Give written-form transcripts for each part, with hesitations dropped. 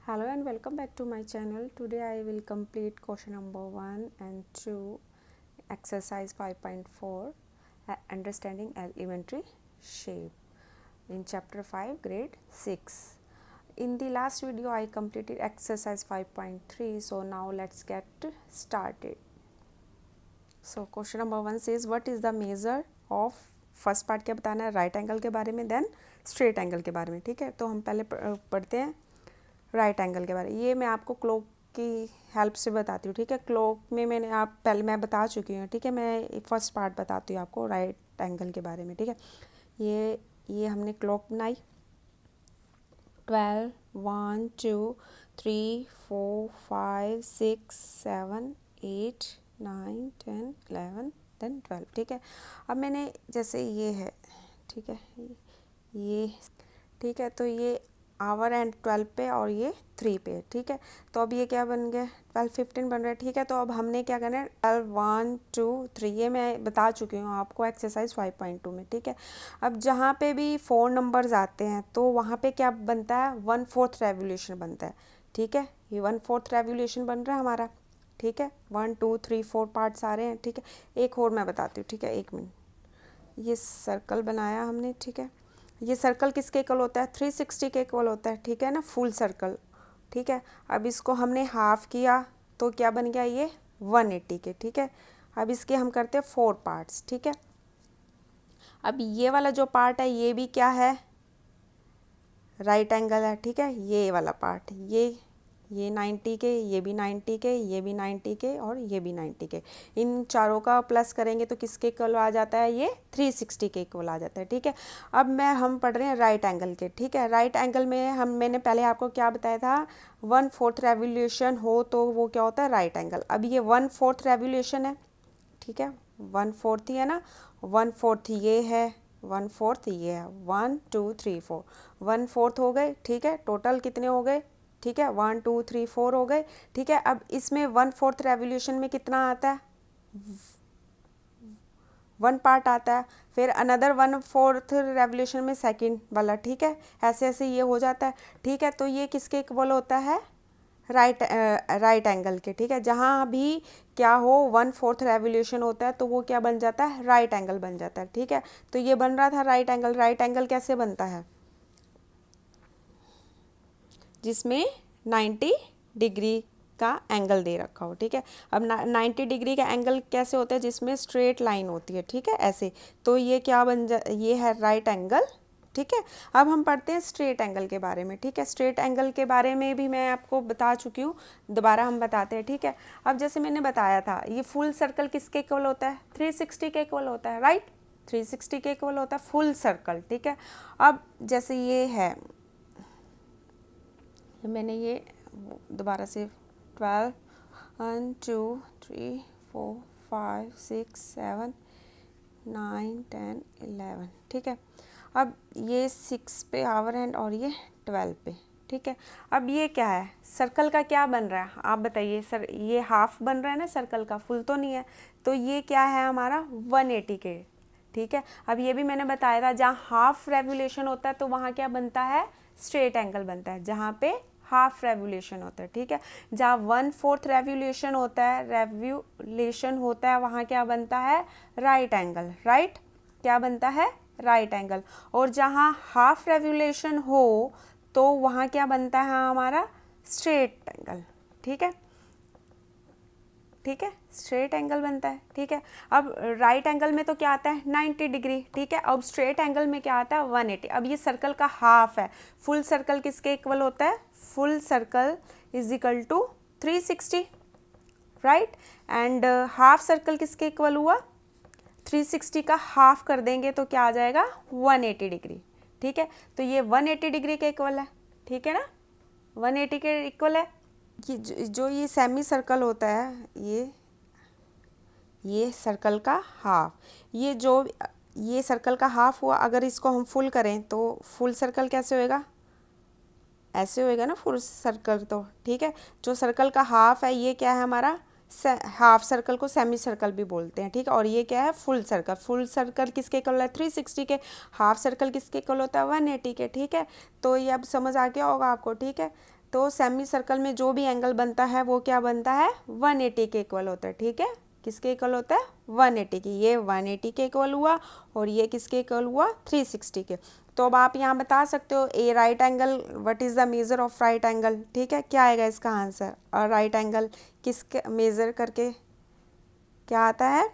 Hello and welcome back to my channel. Today I will complete question number 1 and 2, exercise 5.4, understanding elementary shape in chapter 5, grade 6. In the last video I completed exercise 5.3, so now let's get started. So question number 1 says what is the measure of, first part क्या बताना है, right angle के बारे में, then straight angle के बारे में. ठीक है, तो हम पहले पढ़ते हैं राइट एंगल के बारे में. ये मैं आपको क्लॉक की हेल्प से बताती हूँ. ठीक है, क्लॉक में मैं बता चुकी हूँ. ठीक है, मैं फर्स्ट पार्ट बताती हूँ आपको राइट एंगल के बारे में. ठीक है, ये हमने क्लॉक बनाई. 12, 1, 2, 3, 4, 5, 6, 7, 8, 9, 10, 11, देन 12. ठीक है, अब मैंने जैसे ये है, ठीक है, ये ठीक है, तो ये आवर एंड 12 पे और ये 3 पे. ठीक है, तो अब ये क्या बन गया, 12, 15 बन रहा है. ठीक है, तो अब हमने क्या करना है, 12, 1, 2, 3 ये मैं बता चुकी हूँ आपको एक्सरसाइज 5.2 में. ठीक है, अब जहाँ पे भी 4 नंबर्स आते हैं तो वहाँ पे क्या बनता है, 1/4 रेवोल्यूशन बनता है. ठीक है, ये 1/4 रेवोल्यूशन बन रहा है हमारा. ठीक है, 1, 2, 3, 4 पार्ट्स आ रहे हैं. ठीक है, एक और मैं बताती हूँ. ठीक है, एक मिनट. ये सर्कल बनाया हमने. ठीक है, ये सर्कल किसके इक्वल होता है, 360 के इक्वल होता है. ठीक है ना, फुल सर्कल. ठीक है, अब इसको हमने हाफ किया तो क्या बन गया, ये 180 के. ठीक है, अब इसके हम करते हैं 4 पार्ट्स. ठीक है, अब ये वाला जो पार्ट है ये भी क्या है, राइट एंगल है. ठीक है, ये वाला पार्ट, ये 90 के, ये भी 90 के, ये भी 90 के और ये भी 90 के. इन चारों का प्लस करेंगे तो किसके इक्वल आ जाता है, ये 360 के इक्वल आ जाता है. ठीक है, अब हम पढ़ रहे हैं राइट एंगल के. ठीक है, राइट एंगल में मैंने पहले आपको क्या बताया था, 1/4 रेवोल्यूशन हो तो वो क्या होता है, राइट एंगल. अब ये 1/4 रेवोल्यूशन है. ठीक है, 1/4 ही है ना, 1/4 ये है, 1/4 ये है, 1, 2, 3, 4, 1/4 हो गए. ठीक है, टोटल कितने हो गए, ठीक है, 1, 2, 3, 4 हो गए. ठीक है, अब इसमें 1/4 रेवोल्यूशन में कितना आता है, 1 पार्ट आता है. फिर अनदर 1/4 रेवोल्यूशन में सेकंड वाला. ठीक है, ऐसे ऐसे ये हो जाता है. ठीक है, तो ये किसके इक्वल होता है, राइट एंगल के. ठीक है, जहाँ भी क्या हो 1/4 रेवोल्यूशन होता है तो वो क्या बन जाता है, राइट एंगल बन जाता है. ठीक है, तो ये बन रहा था राइट एंगल. राइट एंगल कैसे बनता है, जिसमें 90 डिग्री का एंगल दे रखा हो. ठीक है, अब 90 डिग्री का एंगल कैसे होता है, जिसमें स्ट्रेट लाइन होती है. ठीक है, ऐसे. तो ये क्या ये है राइट एंगल. ठीक है, अब हम पढ़ते हैं स्ट्रेट एंगल के बारे में. ठीक है, स्ट्रेट एंगल के बारे में भी मैं आपको बता चुकी हूँ, दोबारा हम बताते हैं. ठीक है, अब जैसे मैंने बताया था, ये फुल सर्कल किसके इक्वल होता है, 360 के इक्वल होता है. राइट, 360 के इक्वल होता है फुल सर्कल. ठीक है, अब जैसे ये है, मैंने ये दोबारा से 12, 1, 2, 3, 4, 5, 6, 7, 9, 10, 11. ठीक है, अब ये 6 पे आवर हैंड और ये 12 पे. ठीक है, अब ये क्या है, सर्कल का क्या बन रहा है, आप बताइए सर. ये हाफ बन रहा है ना सर्कल का, फुल तो नहीं है. तो ये क्या है हमारा 180 के. ठीक है, अब ये भी मैंने बताया था, जहाँ हाफ रेवोल्यूशन होता है तो वहाँ क्या बनता है, स्ट्रेट एंगल बनता है. जहाँ पे हाफ रेवोल्यूशन होता है. ठीक है, जहाँ 1/4 रेवोल्यूशन होता है वहाँ क्या बनता है, राइट एंगल. राइट, क्या बनता है, राइट एंगल. और जहाँ हाफ रेवोल्यूशन हो तो वहाँ क्या बनता है हमारा, स्ट्रेट एंगल. ठीक है, ठीक है, स्ट्रेट एंगल बनता है. ठीक है, अब राइट एंगल में तो क्या आता है, 90 डिग्री. ठीक है, अब स्ट्रेट एंगल में क्या आता है, 180. अब ये सर्कल का हाफ है, फुल सर्कल किसके इक्वल होता है, full circle is equal to 360. Right, and half circle किसके इक्वल हुआ, 360 का हाफ कर देंगे तो क्या आ जाएगा, 180 डिग्री. ठीक है, तो ये 180 डिग्री के इक्वल है. ठीक है ना, 180 के इक्वल है. ये जो ये सेमी सर्कल होता है, ये सर्कल का हाफ, ये सर्कल का हाफ हुआ. अगर इसको हम फुल करें तो फुल सर्कल कैसे होएगा, ऐसे होएगा ना फुल सर्कल. तो ठीक है, जो सर्कल का हाफ है ये क्या है हमारा, हाफ सर्कल को सेमी सर्कल भी बोलते हैं. ठीक है, और ये क्या है, फुल सर्कल. फुल सर्कल किसके इक्वल है, 360 के. हाफ सर्कल किसके इक्वल होता है, 180 के. ठीक है, तो ये अब समझ आ गया होगा आपको. ठीक है, तो सेमी सर्कल में जो भी एंगल बनता है वो क्या बनता है, 180 के इक्वल होता है, ठीक है। किसके इक्वल होता है, 180 की। ये 180 के इक्वल हुआ और ये किसके इक्वल हुआ, 360 के। तो अब आप यहाँ बता सकते हो a right angle, what is the measure of right angle, ठीक है। क्या आएगा इसका आंसर, और राइट एंगल किसके मेजर करके क्या आता है,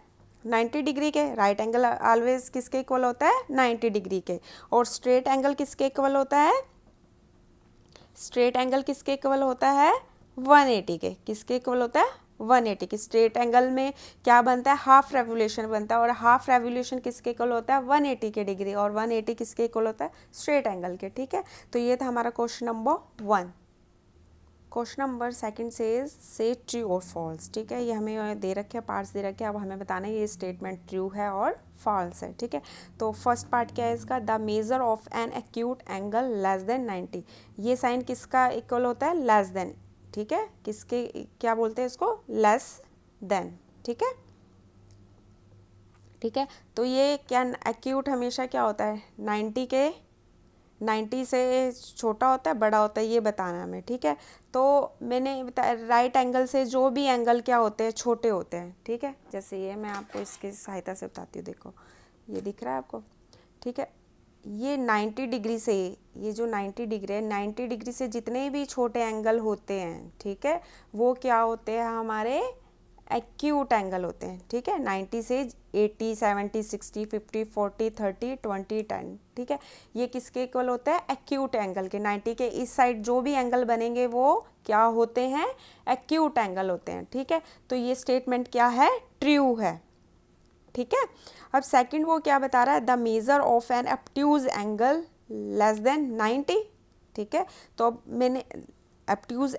90 डिग्री के। राइट एंगल ऑलवेज किसके इक्वल होता है, 90 डिग्री के। और स्ट्रेट एंगल किसके इक्वल होता है, स्ट्रेट एंगल किसके इक्वल होता है, 180 के। किसके इक्वल होता है, 180 के। स्ट्रेट एंगल में क्या बनता है, हाफ रेवोल्यूशन बनता है, और हाफ रेवोल्यूशन किसके इक्वल होता है, 180 के डिग्री, और 180 किसके इक्वल होता है, स्ट्रेट एंगल के, ठीक है। तो ये था हमारा question number 1। Question number second से ट्रू और फॉल्स, ठीक है। ये हमें दे रखे हैं, पार्ट्स दे रखे हैं, अब हमें बताना है ये स्टेटमेंट ट्रू है और फॉल्स है, ठीक है। तो फर्स्ट पार्ट क्या है इसका, the measure of an acute angle less than 90। ये साइन किसका इक्वल होता है, लेस देन, ठीक है। किसके क्या बोलते हैं इसको, लेस देन, ठीक है, ठीक है। तो ये क्या एक्यूट हमेशा क्या होता है, 90 से छोटा होता है, बड़ा होता है, ये बताना हमें, ठीक है। तो मैंने बताया राइट एंगल से जो भी एंगल क्या होते हैं, छोटे होते हैं, ठीक है। जैसे ये मैं आपको इसकी सहायता से बताती हूँ, देखो ये दिख रहा है आपको, ठीक है। ये 90 डिग्री से, ये जो 90 डिग्री है, 90 डिग्री से जितने भी छोटे एंगल होते हैं, ठीक है, वो क्या होते हैं, हमारे एक्यूट एंगल होते हैं, ठीक है। 90 से 80, 70, 60, 50, 40, 30, 20, 10, ठीक है। ये किसके इक्वल होता है, एक्यूट एंगल के। 90 के इस साइड जो भी एंगल बनेंगे वो क्या होते हैं, एक्यूट एंगल होते हैं, ठीक है। तो ये स्टेटमेंट क्या है, ट्रू है, ठीक है। अब सेकंड वो क्या बता रहा है, the measure of an obtuse angle less than 90, ठीक है। तो अब मैंने ऑब्ट्यूज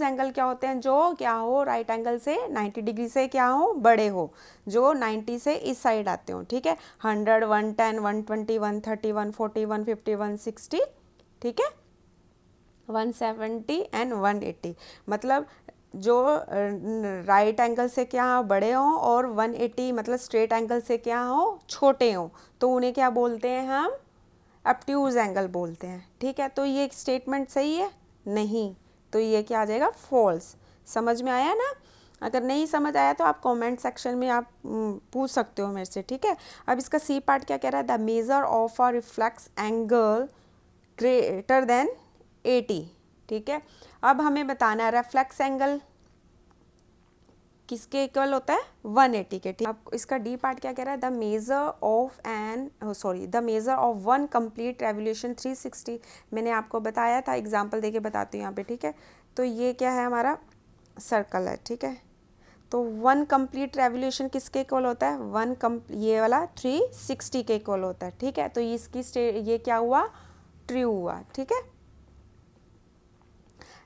एंगल क्या होते हैं, जो क्या हो, राइट एंगल से 90 डिग्री से क्या हो, बड़े हो, जो 90 से इस साइड आते हो, ठीक है। 100, 110, 120, 130, 140, 150, 160, ठीक है, 170 एंड 180। मतलब जो राइट एंगल से क्या बड़े हों और 180 मतलब स्ट्रेट एंगल से क्या हो, छोटे हों, तो उन्हें क्या बोलते हैं, हम ऑब्ट्यूज एंगल बोलते हैं, ठीक है। तो ये स्टेटमेंट सही है, नहीं, तो ये क्या आ जाएगा, फॉल्स। समझ में आया ना। अगर नहीं समझ आया तो आप कमेंट सेक्शन में आप पूछ सकते हो मेरे से, ठीक है। अब इसका सी पार्ट क्या कह रहा है, the measure of a reflex angle greater than 80, ठीक है। अब हमें बताना है रिफ्लेक्स एंगल किसके इक्वल होता है, 180 के, ठीक। अब इसका डी पार्ट क्या कह रहा है, the measure of one complete revolution 360। मैंने आपको बताया था, एग्जांपल देके बताती हूँ यहाँ पे, ठीक है। तो ये क्या है, हमारा सर्कल है, ठीक है। तो वन कंप्लीट रेवोल्यूशन किसके इक्वल होता है, ये वाला 360 के इक्वल होता है, ठीक है। तो इसकी ये क्या हुआ, ट्रू हुआ, ठीक है।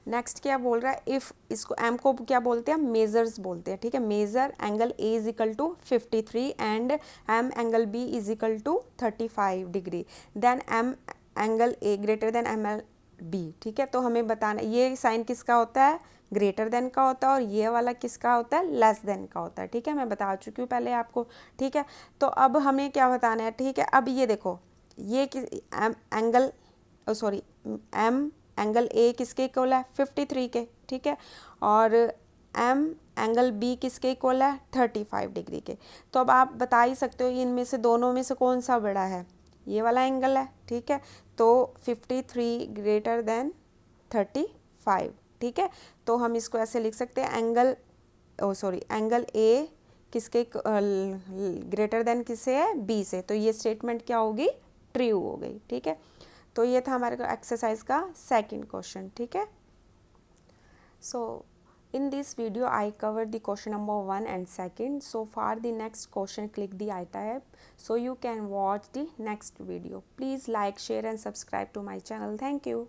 नेक्स्ट क्या बोल रहा है, इफ़ इसको एम को क्या बोलते हैं, मेजर्स बोलते हैं, ठीक है। Measure angle A is equal to 53 and M angle B is equal to 35 degree, then M angle A greater than M L B, ठीक है। तो हमें बताना ये साइन किसका होता है, ग्रेटर देन का होता है, और ये वाला किसका होता है, लेस देन का होता है, ठीक है। मैं बता चुकी हूँ पहले आपको, ठीक है। तो अब हमें क्या बताना है, ठीक है। अब ये देखो, ये angle sorry M angle A किसके इक्वल है, 53 के, ठीक है। और एम एंगल बी किसके इक्वल है, 35 डिग्री के। तो अब आप बता ही सकते हो इनमें से दोनों में से कौन सा बड़ा है, ये वाला एंगल है, ठीक है। तो 53 ग्रेटर देन 35, ठीक है। तो हम इसको ऐसे लिख सकते हैं, एंगल ए किसके ग्रेटर देन किससे है, बी से। तो ये स्टेटमेंट क्या होगी, ट्रू हो गई, ठीक है। तो ये था हमारे एक्सरसाइज का सेकंड क्वेश्चन, ठीक है। सो in this video I covered the question number 1 and 2. So for the next question click the I tab so you can watch the next video. Please like, share and subscribe to my channel. Thank you.